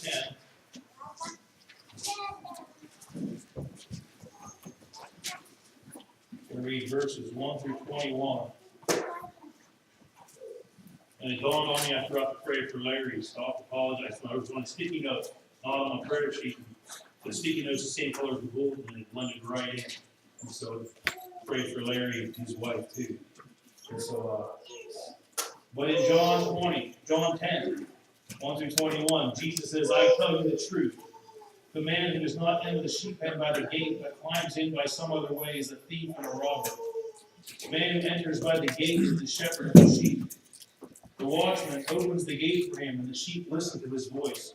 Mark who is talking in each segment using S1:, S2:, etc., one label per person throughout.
S1: 10. We'll read verses 1 through 21. And it dawned on me after I prayed for Larry, so I have to apologize. I was on a sticky note, not on my prayer sheet. The sticky note's the same color as the bulletin, and it blended right in. And so I prayed for Larry and his wife too. And so, but in John 10, 1 through 21, Jesus says, I tell you the truth. The man who does not enter the sheep pen by the gate, but climbs in by some other way, is a thief and a robber. The man who enters by the gate is the shepherd of the sheep. The watchman opens the gate for him, and the sheep listen to his voice.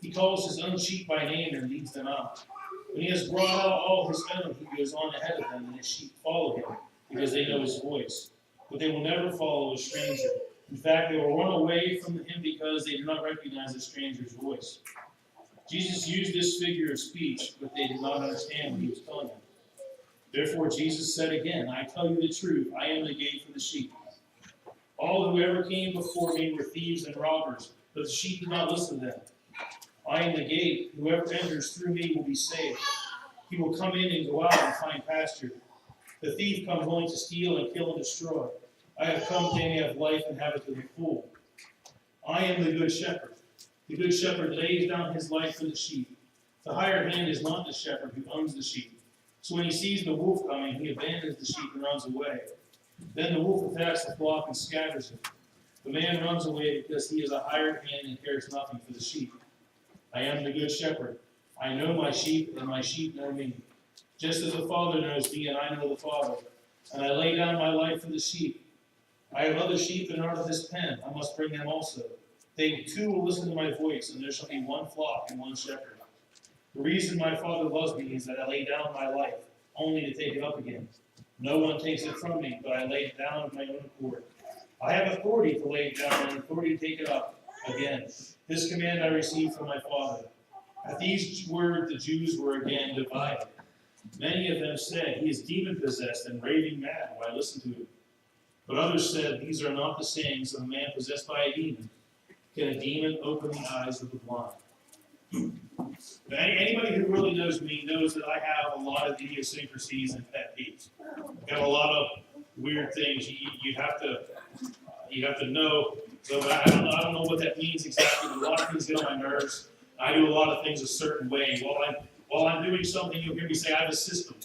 S1: He calls his own sheep by name and leads them out. When he has brought out all his own, he goes on ahead of them, and his sheep follow him, because they know his voice. But they will never follow a stranger. In fact, they will run away from him because they do not recognize a stranger's voice. Jesus used this figure of speech, but they did not understand what he was telling them. Therefore Jesus said again, I tell you the truth, I am the gate for the sheep. All who ever came before me were thieves and robbers, but the sheep did not listen to them. I am the gate. Whoever enters through me will be saved. He will come in and go out and find pasture. The thief comes only to steal and kill and destroy. I have come that they may have life and have it to the full. I am the good shepherd. The good shepherd lays down his life for the sheep. The hired hand is not the shepherd who owns the sheep. So when he sees the wolf coming, he abandons the sheep and runs away. Then the wolf attacks the flock and scatters it. The man runs away because he is a hired hand and cares nothing for the sheep. I am the good shepherd. I know my sheep, and my sheep know me. Just as the Father knows me, and I know the Father. And I lay down my life for the sheep. I have other sheep that are not of this pen. I must bring them also. They too will listen to my voice, and there shall be one flock and one shepherd. The reason my Father loves me is that I lay down my life, only to take it up again. No one takes it from me, but I lay it down of my own accord. I have authority to lay it down and authority to take it up again. This command I received from my Father. At these words the Jews were again divided. Many of them said, he is demon-possessed and raving mad. Why listen to him? But others said, these are not the sayings of a man possessed by a demon. Can a demon open the eyes of the blind? Anybody who really knows me knows that I have a lot of idiosyncrasies and pet peeves. I've got a lot of weird things you have to know. So I don't know what that means exactly, but a lot of things get on my nerves. I do a lot of things a certain way. While I'm doing something, you'll hear me say I have a system.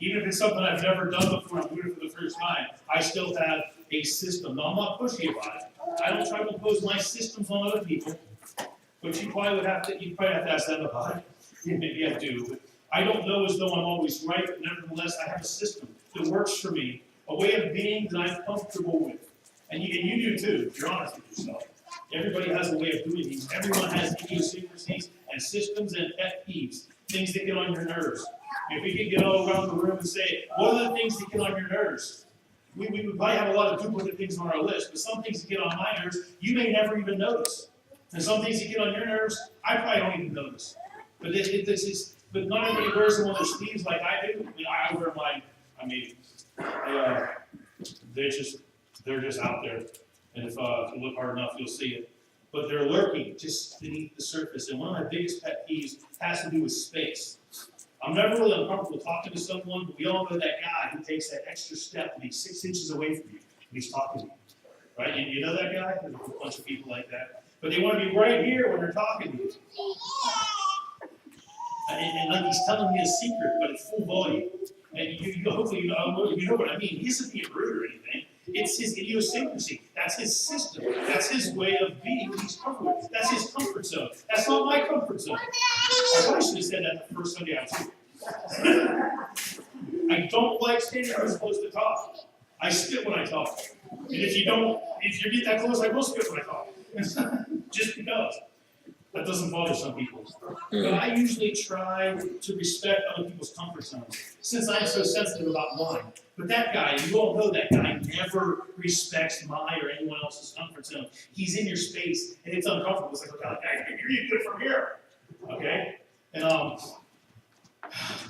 S1: Even if it's something I've never done before, I'm doing it for the first time, I still have a system. Now, I'm not pushy about it. I don't try to impose my systems on other people, but you probably have to ask them about it. Yeah, maybe I do, but I don't know as though I'm always right, but nevertheless, I have a system that works for me, a way of being that I'm comfortable with. And you do too, if you're honest with yourself. Everybody has a way of doing things. Everyone has idiosyncrasies and systems and pet peeves, things that get on your nerves. If we could get all around the room and say, what are the things that get on your nerves? We would probably have a lot of duplicate things on our list, but some things that get on my nerves, you may never even notice. And some things that get on your nerves, I probably don't even notice. But but not everybody wears them on their sleeves like I do. I mean, I wear mine. They're just out there. And if you look hard enough, you'll see it. But they're lurking just beneath the surface. And one of my biggest pet peeves has to do with space. I'm never really uncomfortable talking to someone, but we all know that guy who takes that extra step to be 6 inches away from you when he's talking to you. Right? You know that guy? There's a bunch of people like that. But they want to be right here when they're talking to you. And like he's telling me a secret, but it's full volume. And hopefully you know what I mean. He isn't being rude or anything. It's his idiosyncrasy. That's his system. That's his way of being when he's comfortable. That's his comfort zone. That's not my comfort zone. I probably should have said that the first Sunday I was here. I don't like standing this close to talk. I spit when I talk. And if you get that close, I will spit when I talk. Just because. That doesn't bother some people. But I usually try to respect other people's comfort zones, since I'm so sensitive about mine. But that guy, you all know that guy never respects my or anyone else's comfort zone. He's in your space, and it's uncomfortable. It's like, okay, I can hear you good from here. Okay? And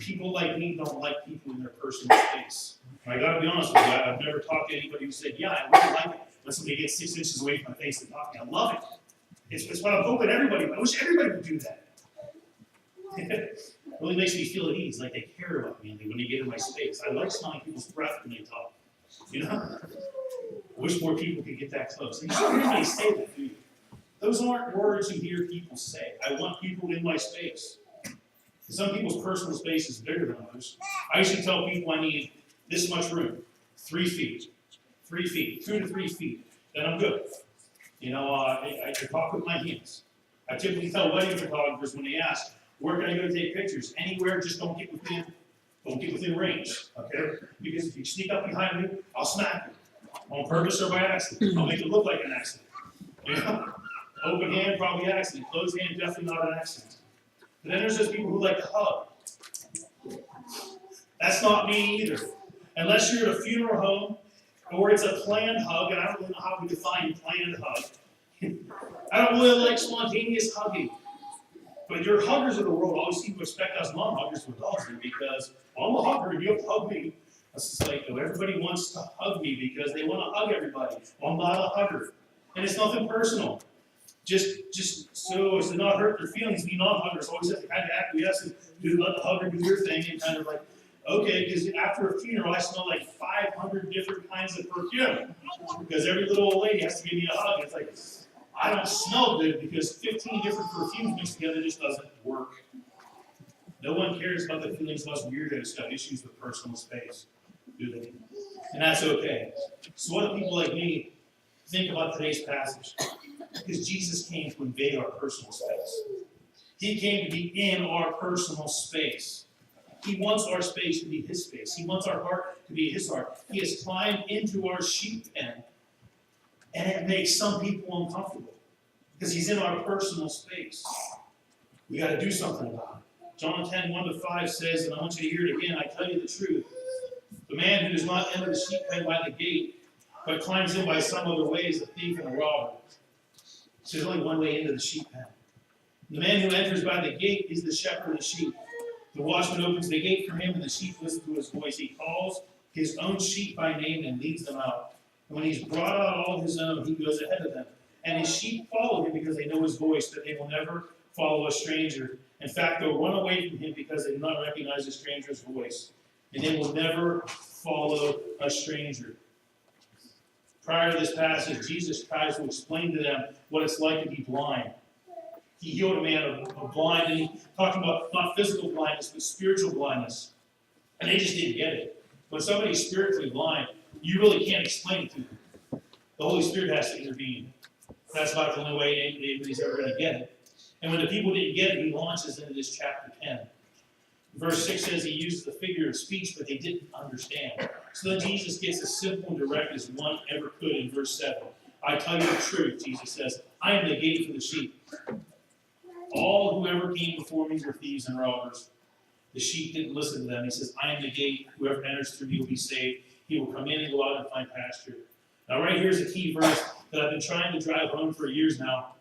S1: people like me don't like people in their personal space. And I gotta be honest with you, I've never talked to anybody who said, yeah, I really like it when somebody gets 6 inches away from my face and talking. I love it. It's what I'm hoping everybody, I wish everybody would do that. It really makes me feel at ease, like they care about me when they get in my space. I like smelling people's breath when they talk. You know? I wish more people could get that close. And you don't hear anybody say that, do you? Those aren't words you hear people say. I want people in my space. Some people's personal space is bigger than others. I usually tell people I need this much room, 3 feet, 3 feet, 2 to 3 feet. Then I'm good. You know, I talk with my hands. I typically tell wedding photographers when they ask, where can I go to take pictures? Anywhere, just don't get within range, okay? Because if you sneak up behind me, I'll smack you. On purpose or by accident. I'll make it look like an accident. You know? Open hand, probably accident. Closed hand, definitely not an accident. But then there's those people who like to hug. That's not me either. Unless you're at a funeral home, or it's a planned hug, and I don't really know how we define planned hug. I don't really like spontaneous hugging. But your huggers of the world always seem to expect us non-huggers to indulge in because I'm a hugger and you have to hug me. It's just like, oh, everybody wants to hug me because they want to hug everybody. Well, I'm not a hugger. And it's nothing personal. Just so as to not hurt their feelings, we non-huggers always have to kind of acquiesce and let the hugger do your thing and kind of like, okay, because after a funeral, I smell like 500 different kinds of perfume. Because every little old lady has to give me a hug. It's like, I don't smell good because 15 different perfumes mixed together just doesn't work. No one cares about the feelings of us weirdos who have issues with personal space, do they? And that's okay. So what do people like me think about today's passage? Because Jesus came to invade our personal space. He came to be in our personal space. He wants our space to be his space. He wants our heart to be his heart. He has climbed into our sheep pen. And it makes some people uncomfortable because he's in our personal space. We got to do something about it. John 10, 1-5 says, and I want you to hear it again, I tell you the truth. The man who does not enter the sheep pen by the gate, but climbs in by some other way is a thief and a robber. So there's only one way into the sheep pen. The man who enters by the gate is the shepherd of the sheep. The watchman opens the gate for him, and the sheep listen to his voice. He calls his own sheep by name and leads them out. When he's brought out all his own, he goes ahead of them. And his sheep follow him because they know his voice, that they will never follow a stranger. In fact, they'll run away from him because they do not recognize a stranger's voice. And they will never follow a stranger. Prior to this passage, Jesus tries to explain to them what it's like to be blind. He healed a man of blind, and he talking about not physical blindness, but spiritual blindness. And they just didn't get it. When somebody's spiritually blind, you really can't explain it to them. The Holy Spirit has to intervene. That's about the only way anybody's ever going to get it. And when the people didn't get it, he launches into this chapter 10. Verse 6 says he uses the figure of speech, but they didn't understand. So then Jesus gets as simple and direct as one ever could in verse 7. I tell you the truth, Jesus says, I am the gate for the sheep. All who ever came before me were thieves and robbers. The sheep didn't listen to them. He says, I am the gate. Whoever enters through me will be saved. He will come in and go out and find pasture. Now, right here's a key verse that I've been trying to drive home for years now.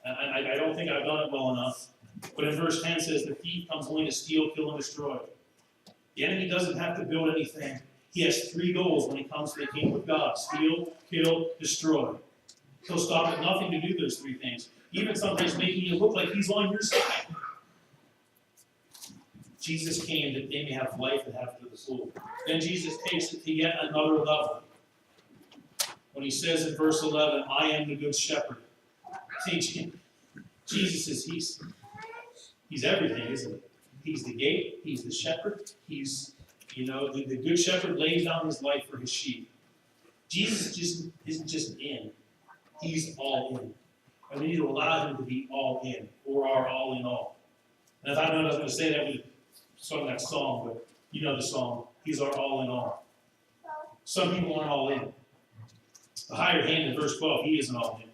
S1: And I don't think I've done it well enough. But in verse 10 says, the thief comes only to steal, kill, and destroy. The enemy doesn't have to build anything. He has 3 goals when he comes to the kingdom of God. Steal, kill, destroy. He'll stop at nothing to do those 3 things. Even sometimes making you look like he's on your side. Jesus came that they may have life and have it to the full. Then Jesus takes it to yet another level. When he says in verse 11, I am the good shepherd. See, Jesus is, he's everything, isn't he? He's the gate, he's the shepherd, he's, the good shepherd lays down his life for his sheep. Jesus isn't just in, he's all in. And we need to allow him to be all in, or our all in all. And if I know I was going to say that, we sung that song, but you know the song, he's our all in all. Some people aren't all in. The hired hand in verse 12, he isn't all in.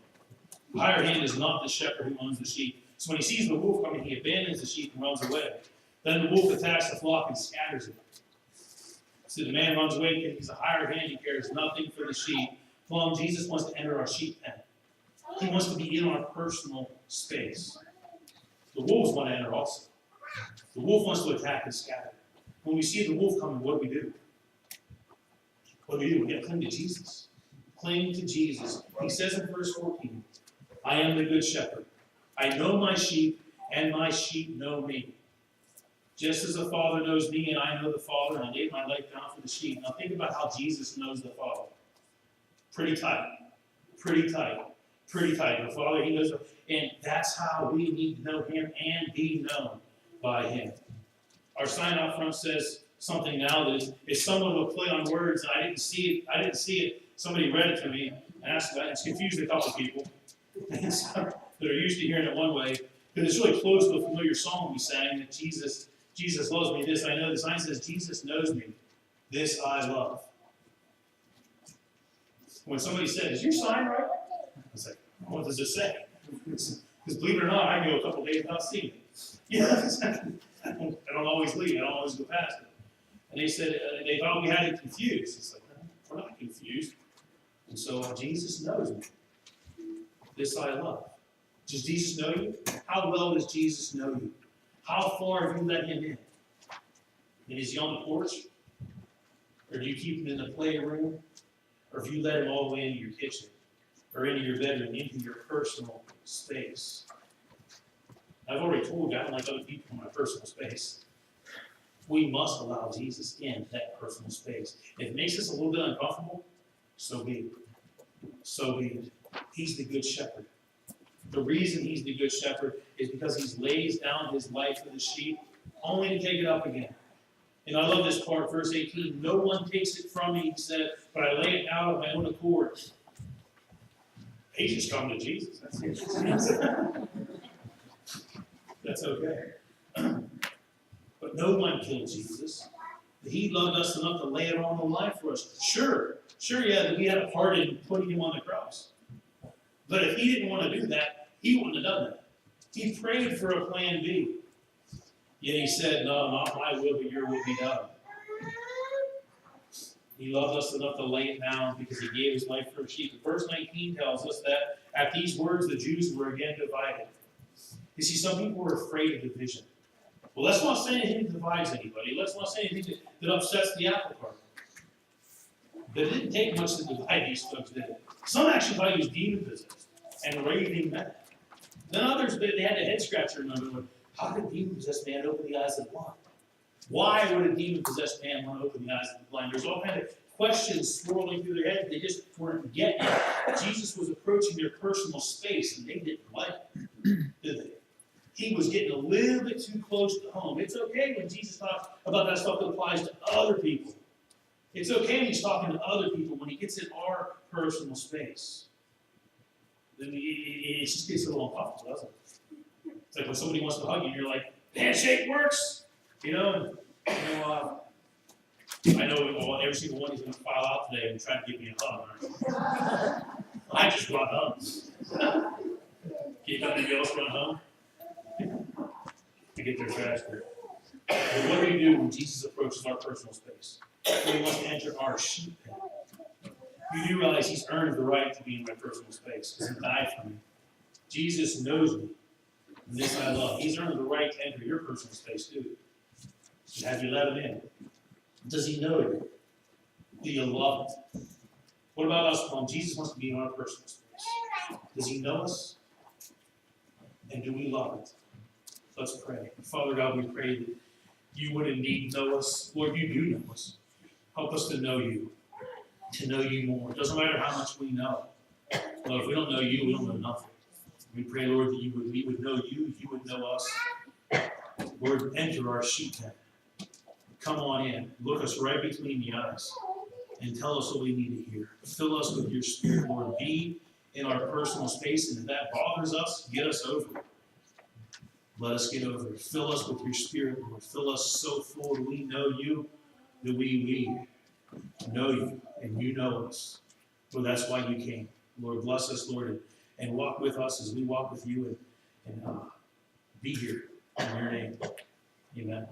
S1: The hired hand is not the shepherd who owns the sheep. So when he sees the wolf coming, he abandons the sheep and runs away. Then the wolf attacks the flock and scatters it. So the man runs away because he's a hired hand. He cares nothing for the sheep. Plum, Jesus wants to enter our sheep pen. He wants to be in our personal space. The wolves want to enter also. The wolf wants to attack and scatter. When we see the wolf coming, what do? What do? We got to cling to Jesus. Cling to Jesus. He says in verse 14, I am the good shepherd. I know my sheep, and my sheep know me. Just as the Father knows me, and I know the Father, and I lay my life down for the sheep. Now think about how Jesus knows the Father. Pretty tight. Pretty tight. Pretty tight. The Father, He knows, and that's how we need to know Him and be known by Him. Our sign out front says something now that is somewhat of a play on words, and I didn't see it. Somebody read it to me and asked about it. It's confused a couple people that are used to hearing it one way, because it's really close to a familiar song we sang that Jesus loves me. This I know. The sign says, Jesus knows me. This I love. When somebody said, is your sign right? I was like, what does it say? Because believe it or not, I go a couple days without seeing it. Yeah, I don't always leave. I don't always go past it. And they said, they thought we had it confused. It's like, no, we're not confused. And so Jesus knows me. This I love. Does Jesus know you? How well does Jesus know you? How far have you let Him in? And is He on the porch? Or do you keep Him in the playroom? Or if you let Him all the way into your kitchen? Or into your bedroom, into your personal space? I've already told you I don't like other people in my personal space. We must allow Jesus in that personal space. If it makes us a little bit uncomfortable, so be it. So be it. He's the good shepherd. The reason He's the good shepherd is because He lays down His life for the sheep, only to take it up again. And I love this part, verse 18. No one takes it from me, He said, but I lay it out of my own accord. He just come to Jesus. That's it. That's okay. But no one killed Jesus. He loved us enough to lay it on the line for us. Sure, yeah, we had a part in putting Him on the cross. But if He didn't want to do that, He wouldn't have done that. He prayed for a plan B. Yet He said, no, not my will, but your will be done. He loved us enough to lay it down because He gave His life for a sheep. Verse 19 tells us that at these words, the Jews were again divided. You see, some people were afraid of division. Well, let's not say anything that divides anybody. Let's not say anything that upsets the apple cart. But it didn't take much to divide these folks, did it? Some actually thought He was demon-possessed and raving mad. Then others, they had a head-scratcher in them. How did a demon-possessed man open the eyes of the blind? Why would a demon-possessed man want to open the eyes of the blind? There's all kinds of questions swirling through their heads. They just weren't getting it. Jesus was approaching their personal space, and they didn't like it, did they? He was getting a little bit too close to home. It's okay when Jesus talks about that stuff that applies to other people. It's okay when He's talking to other people when He gets in our personal space. It just gets a little uncomfortable, doesn't it? It's like when somebody wants to hug you, and you're like, handshake works! I know every single one is going to file out today and try to give me a hug. Right? I just run home. Can anybody else run home? To get there faster. But what do we do when Jesus approaches our personal space? When He wants to enter our sheep pen? You do realize He's earned the right to be in my personal space because He died for me. Jesus knows me. And this I love. He's earned the right to enter your personal space too. Have you let Him in? Does He know you? Do you love it? What about us, Plum? Jesus wants to be in our personal space. Does He know us? And do we love it? Let's pray. Father God, we pray that You would indeed know us. Lord, You do know us. Help us to know You more. It doesn't matter how much we know. Lord, if we don't know You, we don't know nothing. We pray, Lord, that we would know You would know us. Lord, enter our sheep pen. Come on in. Look us right between the eyes and tell us what we need to hear. Fill us with Your Spirit, Lord. Be in our personal space, and if that bothers us, get us over it. Let us get over it. Fill us with Your Spirit, Lord. Fill us so full that we know You, that we know You, and You know us. Lord, that's why You came. Lord, bless us, Lord, and walk with us as we walk with You, and be here in Your name. Amen.